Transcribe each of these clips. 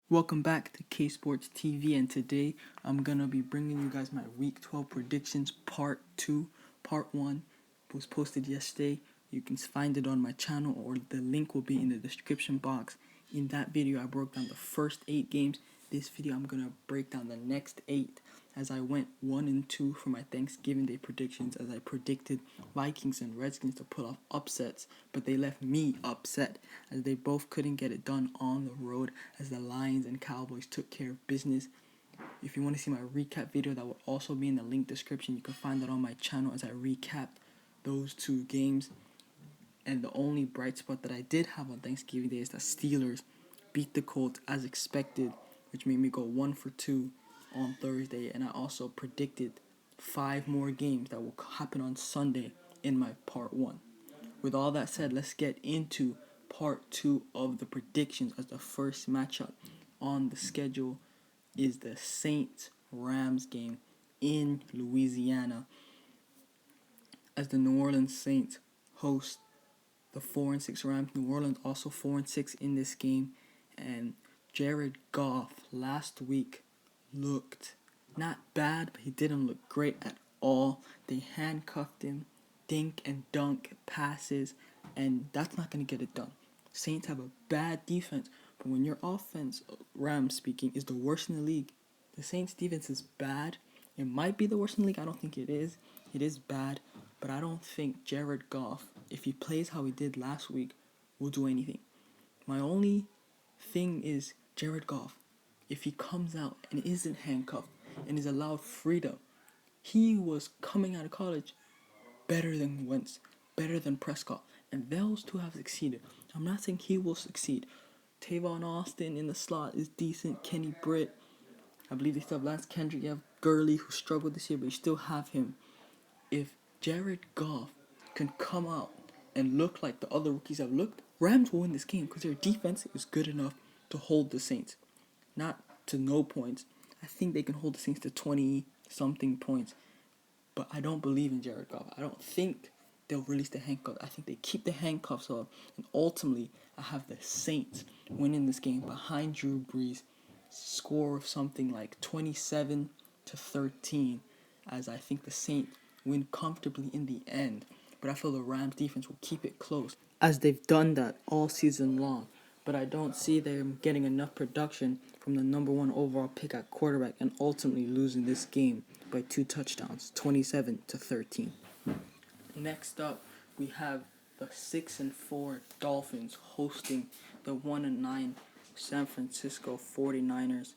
Welcome back to K Sports TV, and today I'm gonna be bringing you guys my Week 12 predictions Part 2. Part 1 was posted yesterday. You can find it on my channel, or the link will be in the description box. In that video, I broke down the first 8 games. This video, I'm gonna break down the next 8, as I went 1 and 2 for my Thanksgiving Day predictions, as I predicted Vikings and Redskins to pull off upsets, but they left me upset, as they both couldn't get it done on the road, as the Lions and Cowboys took care of business. If you want to see my recap video, that will also be in the link description. You can find that on my channel as I recapped those 2 games. And the only bright spot that I did have on Thanksgiving Day is the Steelers beat the Colts as expected, which made me go 1 for 2 on Thursday. And I also predicted 5 more games that will happen on Sunday in my Part 1. With all that said, let's get into Part 2 of the predictions, as the first matchup on the schedule is the Saints-Rams game in Louisiana, as the New Orleans Saints host the 4-6 Rams. New Orleans also 4-6 in this game, and Jared Goff last week looked not bad, but he didn't look great at all. They handcuffed him, dink and dunk passes, and that's not going to get it done. Saints have a bad defense, but when your offense, Rams speaking, is the worst in the league, the Saints defense is bad. It might be the worst in the league. I don't think it is. It is bad, but I don't think Jared Goff, if he plays how he did last week, will do anything. My only thing is Jared Goff, if he comes out and isn't handcuffed and is allowed freedom. He was coming out of college better than Wentz, better than Prescott, and those two have succeeded. I'm not saying he will succeed. Tavon Austin in the slot is decent. Kenny Britt, I believe they still have Lance Kendrick. You have Gurley, who struggled this year, but you still have him. If Jared Goff can come out and look like the other rookies have looked, Rams will win this game, because their defense is good enough to hold the Saints. Not to no points. I think they can hold the Saints to 20-something points. But I don't believe in Jared Goff. I don't think they'll release the handcuffs. I think they keep the handcuffs on. And ultimately, I have the Saints winning this game behind Drew Brees. Score of something like 27-13, as I think the Saints win comfortably in the end. But I feel the Rams defense will keep it close, as they've done that all season long. But I don't see them getting enough production from the number 1 overall pick at quarterback, and ultimately losing this game by 2 touchdowns, 27-13. Next up, we have the 6-4 Dolphins hosting the 1-9 San Francisco 49ers,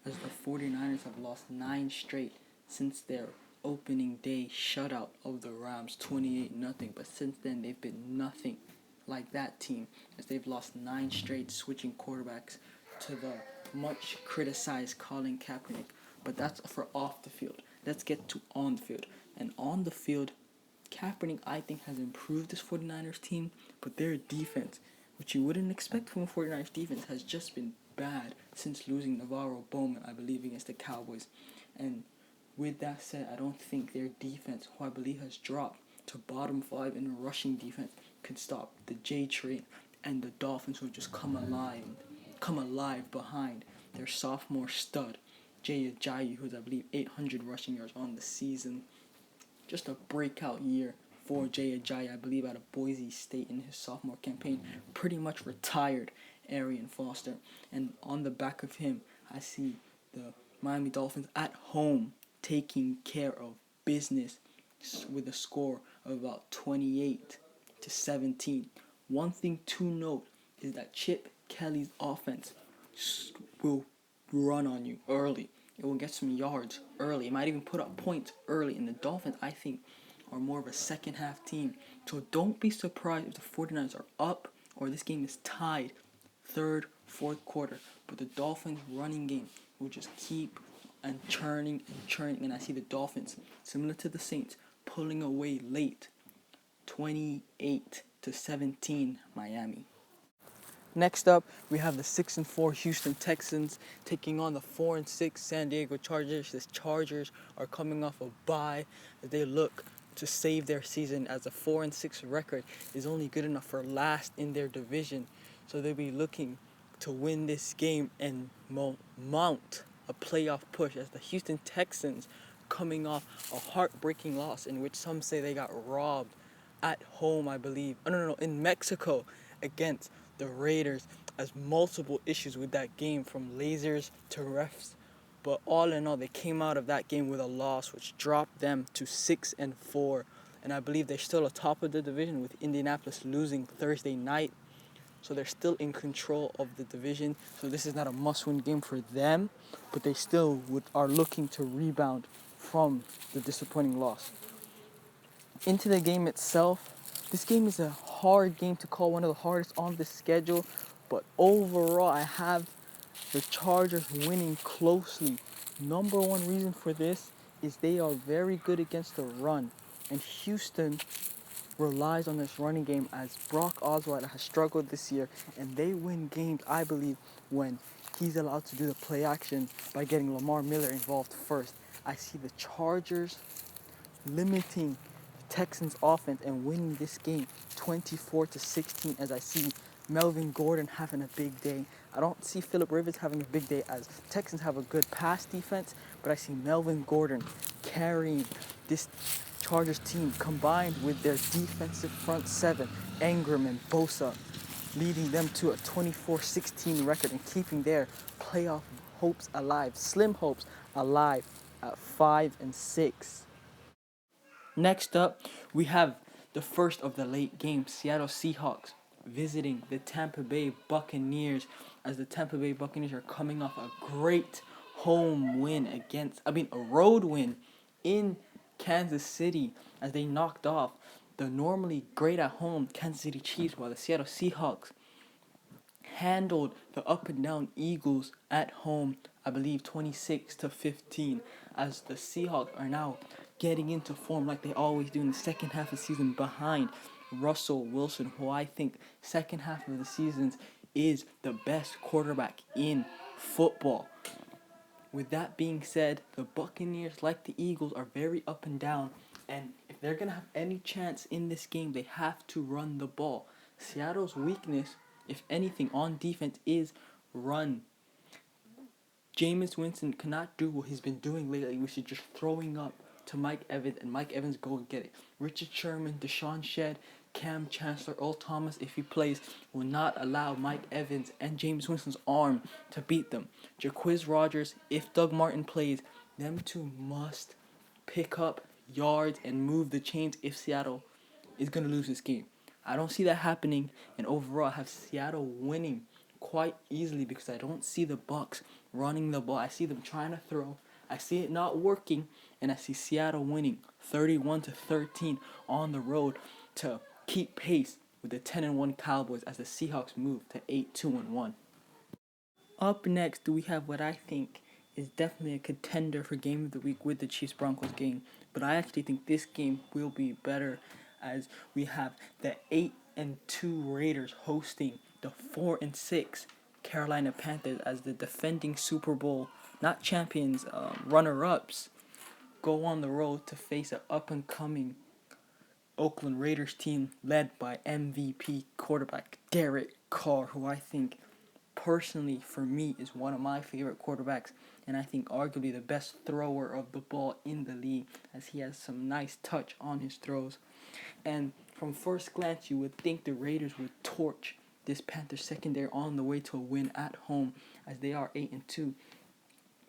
as the 49ers have lost 9 straight since their opening day shutout of the Rams, 28-0. But since then, they've been nothing like that team, as they've lost 9 straight, switching quarterbacks to the much criticized Colin Kaepernick. But that's for off the field. Let's get to on the field. And on the field, Kaepernick, I think, has improved this 49ers team, but their defense, which you wouldn't expect from a 49ers defense, has just been bad since losing Navarro Bowman, I believe, against the Cowboys. And with that said, I don't think their defense, who I believe has dropped to bottom 5 in rushing defense, can stop the J Train and the Dolphins, who just come alive behind their sophomore stud, Jay Ajayi, who has, I believe, 800 rushing yards on the season. Just a breakout year for Jay Ajayi, I believe, out of Boise State in his sophomore campaign. Pretty much retired Arian Foster. And on the back of him, I see the Miami Dolphins at home taking care of business with a score of about 28-17. One thing to note is that Chip Kelly's offense will run on you early. It will get some yards early. It might even put up points early. And the Dolphins, I think, are more of a second half team. So don't be surprised if the 49ers are up or this game is tied third, fourth quarter. But the Dolphins running game will just keep and churning. And I see the Dolphins, similar to the Saints, pulling away late, 28-17 Miami. Next up, we have the 6-4 Houston Texans taking on the 4-6 San Diego Chargers. The Chargers are coming off a bye as they look to save their season, as a 4-6 record is only good enough for last in their division. So they'll be looking to win this game and mount a playoff push, as the Houston Texans coming off a heartbreaking loss in which some say they got robbed at home, I believe. Oh, no, in Mexico against the Raiders, as multiple issues with that game, from lasers to refs. But all in all, they came out of that game with a loss, which dropped them to 6-4. And I believe they're still atop of the division, with Indianapolis losing Thursday night. So they're still in control of the division. So this is not a must-win game for them, but they still are looking to rebound from the disappointing loss. Into the game itself, this game is a hard game to call, one of the hardest on the schedule, but overall I have the Chargers winning closely. Number one reason for this is they are very good against the run, and Houston relies on this running game, as Brock Osweiler has struggled this year, and they win games, I believe, when he's allowed to do the play action by getting Lamar Miller involved first. I see the Chargers limiting the Texans offense and winning this game 24-16, as I see Melvin Gordon having a big day. I don't see Phillip Rivers having a big day, as Texans have a good pass defense, but I see Melvin Gordon carrying this Chargers team, combined with their defensive front seven, Ingram and Bosa, leading them to a 24-16 record and keeping their playoff hopes alive, slim hopes alive, at 5-6. Next up, we have the first of the late games, Seattle Seahawks visiting the Tampa Bay Buccaneers, as the Tampa Bay Buccaneers are coming off a great a road win in Kansas City, as they knocked off the normally great at home Kansas City Chiefs, while the Seattle Seahawks handled the up and down Eagles at home, I believe 26-15, as the Seahawks are now getting into form like they always do in the second half of the season behind Russell Wilson, who I think second half of the seasons is the best quarterback in football. With that being said, the Buccaneers, like the Eagles, are very up and down, and if they're going to have any chance in this game, they have to run the ball. Seattle's weakness, if anything, on defense is run. Jameis Winston cannot do what he's been doing lately, which is just throwing up to Mike Evans, and Mike Evans go and get it. Richard Sherman, Deshaun Shedd, Cam Chancellor, Earl Thomas, if he plays, will not allow Mike Evans and Jameis Winston's arm to beat them. Jaquiz Rodgers, if Doug Martin plays, them two must pick up yards and move the chains if Seattle is going to lose this game. I don't see that happening, and overall I have Seattle winning quite easily, because I don't see the Bucs running the ball. I see them trying to throw. I see it not working, and I see Seattle winning 31-13 on the road to keep pace with the 10-1 Cowboys, as the Seahawks move to 8-2-1. Up next, we have what I think is definitely a contender for game of the week with the Chiefs Broncos game, but I actually think this game will be better, as we have the 8-2 Raiders hosting the 4-6 Carolina Panthers, as the defending Super Bowl, not champions, runner-ups, go on the road to face an up-and-coming Oakland Raiders team led by MVP quarterback Derek Carr, who I think personally for me is one of my favorite quarterbacks, and I think arguably the best thrower of the ball in the league, as he has some nice touch on his throws. And from first glance, you would think the Raiders would torch this Panthers secondary on the way to a win at home, as they are 8-2.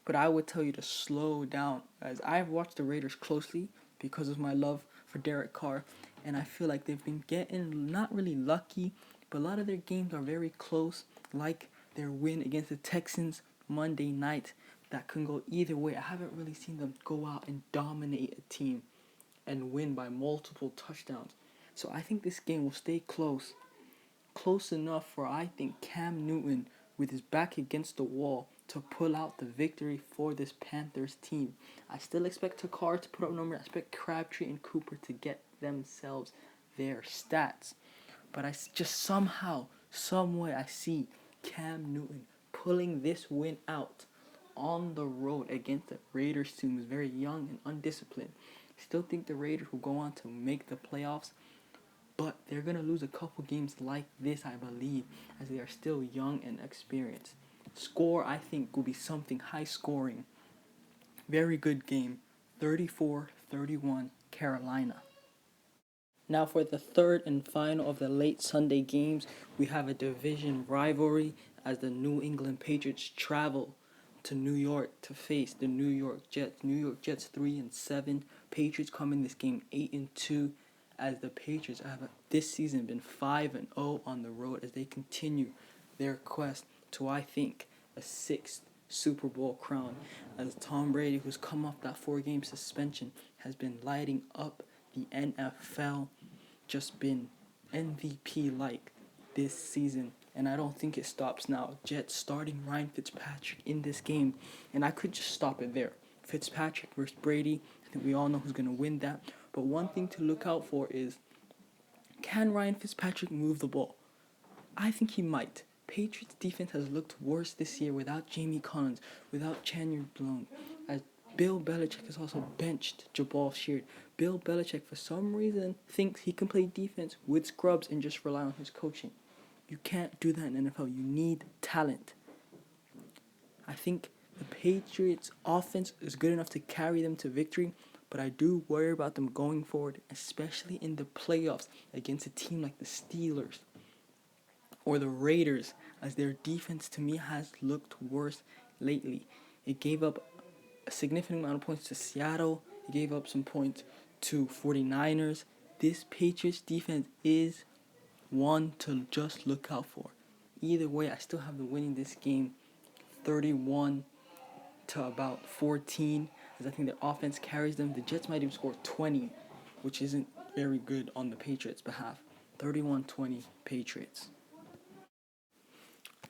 But I would tell you to slow down, as I've watched the Raiders closely because of my love for Derek Carr, and I feel like they've been getting not really lucky, but a lot of their games are very close, like their win against the Texans Monday night. That can go either way. I haven't really seen them go out and dominate a team and win by multiple touchdowns. So I think this game will stay close enough for, I think, Cam Newton, with his back against the wall, to pull out the victory for this Panthers team. I still expect Carr to put up numbers. I expect Crabtree and Cooper to get themselves their stats. But I just somehow some way I see Cam Newton pulling this win out on the road against the Raiders team who's very young and undisciplined. Still think the Raiders will go on to make the playoffs, but they're going to lose a couple games like this, I believe, as they are still young and experienced. Score, I think, will be something high scoring. Very good game. 34-31 Carolina. Now for the third and final of the late Sunday games, we have a division rivalry as the New England Patriots travel to New York to face the New York Jets. New York Jets 3-7. Patriots come in this game 8-2, as the Patriots have this season been 5-0 on the road as they continue their quest to, I think, a sixth Super Bowl crown, as Tom Brady, who's come off that 4-game suspension, has been lighting up the NFL, just been MVP-like this season, and I don't think it stops now. Jets starting Ryan Fitzpatrick in this game, and I could just stop it there. Fitzpatrick versus Brady, I think we all know who's going to win that, but one thing to look out for is, can Ryan Fitzpatrick move the ball? I think he might. Patriots defense has looked worse this year without Jamie Collins, without Chandler Blount, as Bill Belichick has also benched Jabal Sheard. Bill Belichick, for some reason, thinks he can play defense with scrubs and just rely on his coaching. You can't do that in the NFL. You need talent. I think the Patriots' offense is good enough to carry them to victory, but I do worry about them going forward, especially in the playoffs against a team like the Steelers or the Raiders, as their defense to me has looked worse lately. It gave up a significant amount of points to Seattle. It gave up some points to 49ers. This Patriots defense is one to just look out for. Either way, I still have them winning this game 31 to about 14, as I think their offense carries them. The Jets might even score 20, which isn't very good on the Patriots' behalf. 31-20 Patriots.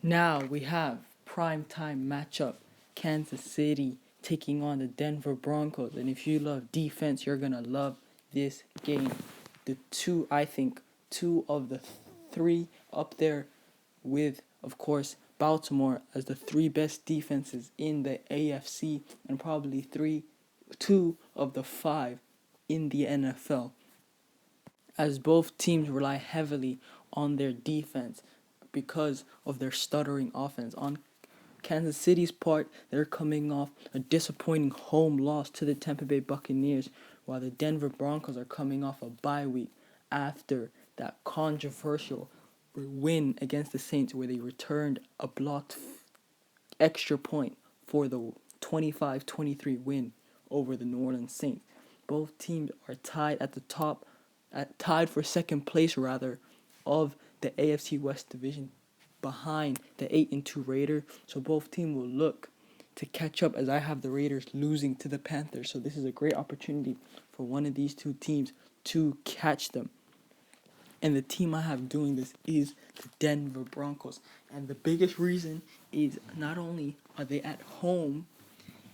Now we have primetime matchup. Kansas City taking on the Denver Broncos. And if you love defense, you're going to love this game. Two of the three up there with, of course, Baltimore as the three best defenses in the AFC, and probably two of the five in the NFL, as both teams rely heavily on their defense because of their stuttering offense. On Kansas City's part, they're coming off a disappointing home loss to the Tampa Bay Buccaneers, while the Denver Broncos are coming off a bye week after that controversial win against the Saints, where they returned a blocked extra point for the 25-23 win over the New Orleans Saints. Both teams are tied for second place of the AFC West division, behind the 8-2 Raiders. So both teams will look to catch up, as I have the Raiders losing to the Panthers. So this is a great opportunity for one of these two teams to catch them. And the team I have doing this is the Denver Broncos. And the biggest reason is not only are they at home,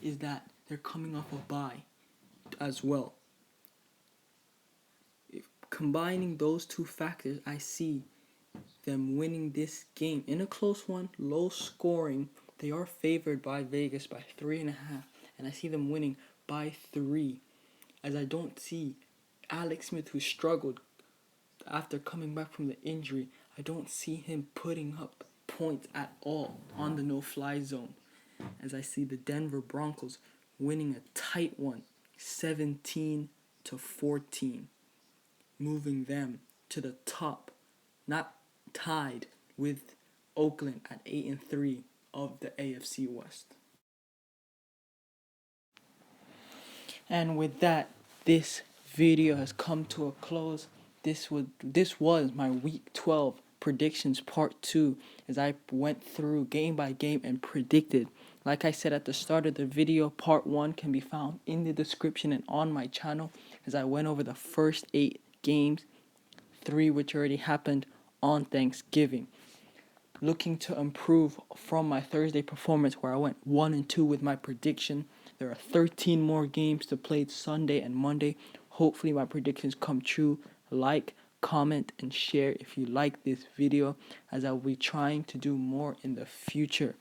is that they're coming off a bye as well. Combining those two factors, I see them winning this game in a close one, low scoring. They are favored by Vegas by 3.5, and I see them winning by 3, as I don't see Alex Smith, who struggled after coming back from the injury. I don't see him putting up points at all on the no-fly zone, as I see the Denver Broncos winning a tight one, 17-14, moving them to the top, not tied with Oakland at 8-3 of the AFC West. And with that, this video has come to a close. This was my Week 12 predictions part 2, as I went through game by game and predicted. Like I said at the start of the video, part 1 can be found in the description and on my channel, as I went over the first 8 games, 3 which already happened on Thanksgiving. Looking to improve from my Thursday performance, where I went 1-2 with my prediction. There are 13 more games to play Sunday and Monday. Hopefully my predictions come true. Like, comment, and share if you like this video, as I will be trying to do more in the future.